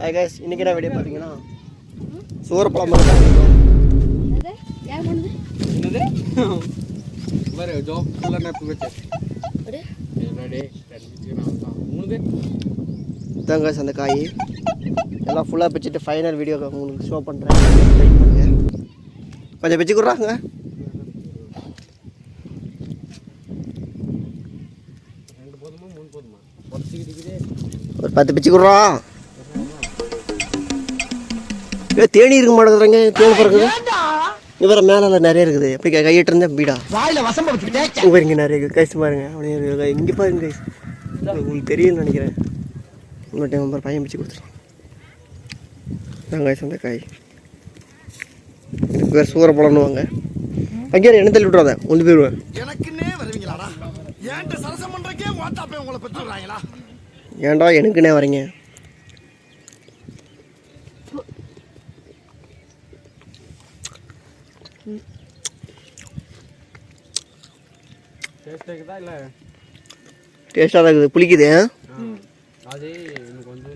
Hi guys இன்னைக்கு என்ன video பாத்தீங்கன்னா சூரப்பழம் என்னது யார் பண்ணுது என்னது பாரு ஜாப் ஃபுல்லா நான் வெச்சே அடே ரெடி மூணுது இதான் गाइस அந்த காய் எல்லாம் ஃபுல்லா பிச்சிட்டு ஃபைனல் வீடியோ உங்களுக்கு ஷோ பண்றேன் வெயிட் பண்ணுங்க கொஞ்சம் பிச்சி குடுறாங்க ரெண்டு போதுமா மூணு போதுமா பொறுத்திக்கிட்டே ஒரு 10 பிச்சி குடுறா தேனி இருக்க மாட்டேங்கிறாங்க தேன் பறக்குது இவர மேலே நிறைய இருக்குது எப்படி கையிட்டு இருந்தேன் வீடா வாயில வசம் போட்டு இங்கே நிறைய இருக்குது கைஸ் பாருங்க அப்படியே இங்கே பாருங்க கைஸ் உங்களுக்கு தெரியலன்னு நினைக்கிறேன் இன்னொரு டைம் நம்பர் பையன் பிச்சு கொடுத்துருவோம் கைஸ் அந்த காய் இதுக்கு பேர் சூரப்பழம்னுவாங்க அங்கேயே என்ன தள்ளி விட்றாத ஒன்று போயிடுவேன் எனக்குன்னே வருவீங்களாடா ஏன்ட்ட சரசம் பண்றக்கே வாட்டாப்பே உங்களை பெற்றுறாங்களா ஏன்டா எனக்குன்னே வரீங்க டேஸ்ட் இருக்குதா இல்ல டேஸ்ட்டாக தான் இருக்குது புளிக்குது அது எனக்கு வந்து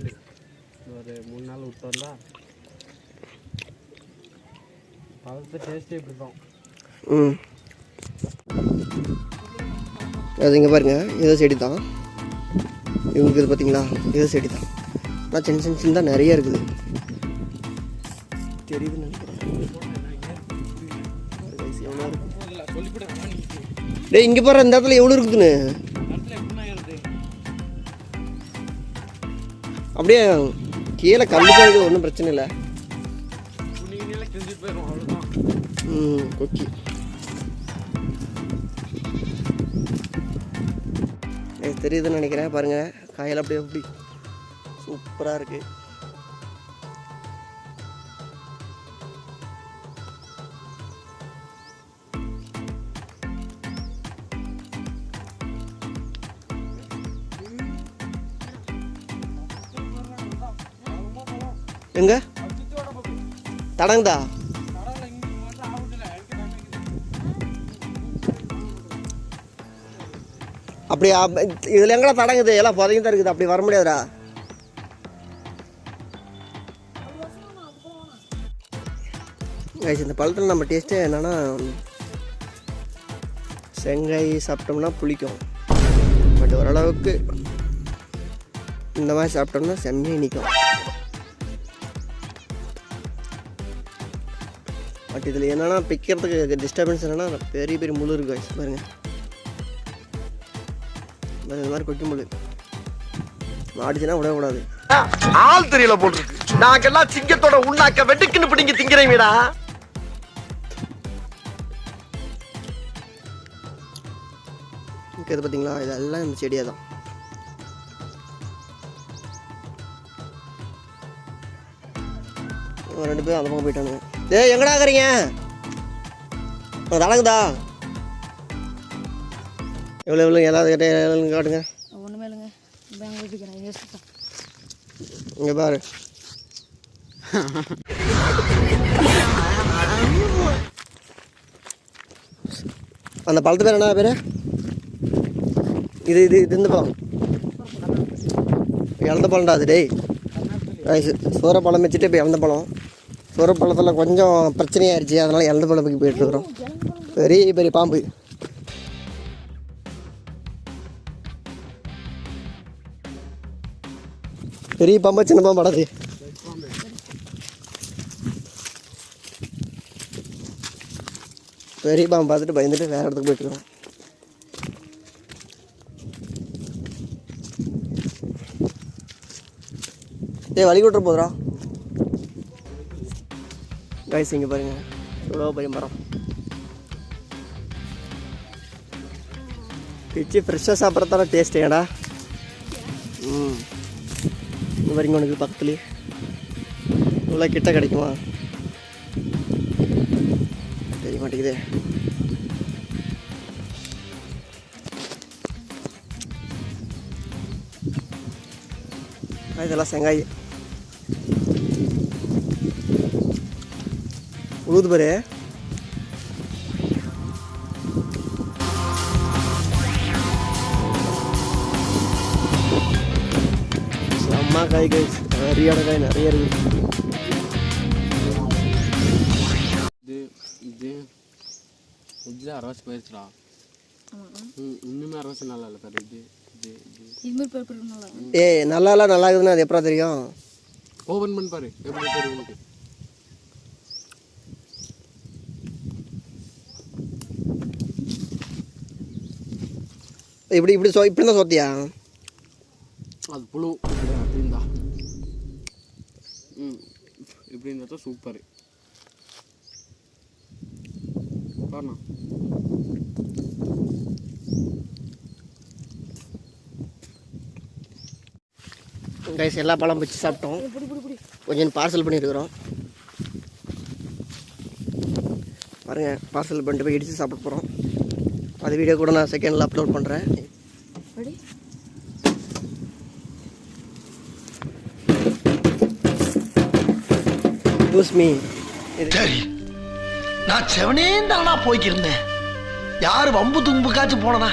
ஒரு 3 நாள் விட்டு வந்தா பழத்து டேஸ்ட்டே இப்படி தான் அது இங்கே பாருங்க இதோ செடி தான் இவங்களுக்கு இது பார்த்தீங்களா இதோ செடி தான் ஆனால் சின்ன சின்ன சின்ன தான் நிறைய இருக்குது தெரியுதுன்னு நினைக்கிறேன் டேய் இங்கே பாரு இந்த இடத்துல எவ்வளோ இருக்குதுன்னு அப்படியே கீழே கல்லுக்கு இருக்குது ஒன்றும் பிரச்சனை இல்லை கொக்கி எனக்கு தெரியுதுன்னு நினைக்கிறேன் பாருங்கள் காயெல்லாம் அப்படியே எப்படி சூப்பராக இருக்குது எங்க தடங்குதா அப்படி இதில் எங்கடா தடங்குது எல்லாம் புதையும் தான் இருக்குது அப்படி வர முடியாதுடா இந்த பழத்தில் நம்ம டேஸ்ட்டே என்னன்னா செங்காய் சாப்பிட்டோம்னா புளிக்கும் பட் ஓரளவுக்கு இந்த மாதிரி சாப்பிட்டோம்னா செம்மையாக நிற்கும் பட் இதில் என்னென்னா பிக்கிறதுக்கு டிஸ்டர்பன்ஸ் என்னென்னா பெரிய பெரிய முள் இருக்கு பாருங்க இந்த மாதிரி கொக்கி முள் மாடிச்சுன்னா விடக்கூடாது ஆள் தெரியல போட்டுருக்கு நாங்கெல்லாம் சிங்கத்தோட உண்ணாக்க வெட்டுக்குன்னு பிடிங்க திங்கிறீங்கடா இது பார்த்தீங்களா இதெல்லாம் இந்த செடியாக தான் ரெண்டு பேரும் அந்த பக்கம் போயிட்டானுங்க ஏய் எங்கடா இருக்கிறீங்க தடங்குதா எவ்வளோ எவ்வளோ எல்லாரும் காட்டுங்க ஒன்றுமே இல்லைங்க இங்கே பாரு அந்த பழத்து பேர் என்ன பேர் இது இது இது இந்த பழம் இழந்த பழம்டா அது டேய் சூரப்பழம் வச்சுட்டு இப்போ இழந்த பழம் சூரப்பழத்தில் கொஞ்சம் பிரச்சனையாயிருச்சு அதனால் இழந்த பழப்புக்கு போயிட்டுருக்குறோம் பெரிய பெரிய பாம்பு பெரிய பாம்பா சின்ன பாம்பாடாது பெரிய பாம்பு பார்த்துட்டு பயந்துட்டு வேறு இடத்துக்கு போயிட்டுருக்கோம் வழி கூட்டுற போதுரா கைஸ் இங்கே பாருங்க எவ்வளோ பெரிய மரம் பிச்சு ஃப்ரெஷ்ஷாக சாப்பிட்றதான டேஸ்ட் ஏடா இங்கே பாருங்க உனக்கு பக்கத்துலேயே இவ்வளோ கிட்ட கிடைக்குமா தெரிய மாட்டேங்குதே இதெல்லாம் செங்காய் உழுது பாரு செம்ம காய் கைஸ் சரியான காய் நிறைய இருக்குது. இது இதுல அரவாசி போயிடுச்சுடா. இன்னுமே அரவாசி நல்லா இல்லை பாரு. இதுமாரி பேப்பர் நல்லா நல்லா இருக்குதுன்னா அது எப்படா தெரியும்? ஓபன் பண்ணி பாரு எப்படி தெரியும் உனக்கு. இப்படி தான் சோத்தியா? அது புழு அப்படின்தா. இப்படி இருந்தா தான் சூப்பர். பாருண்ணா கைஸ் எல்லா பழம் வச்சு சாப்பிட்டோம். கொஞ்சம் பார்சல் பண்ணியிருக்கிறோம் பாருங்கள். பார்சல் பண்ணிட்டு போய் இடித்து சாப்பிட போகிறோம். அது வீடியோ கூட நான் செகண்டில் அப்லோட் பண்ணுறேன். Use me. சரி, நான் செவனே தானா போய்க்கிருந்தேன். யாரு வம்பு தும்புக்காச்சும் போனனா?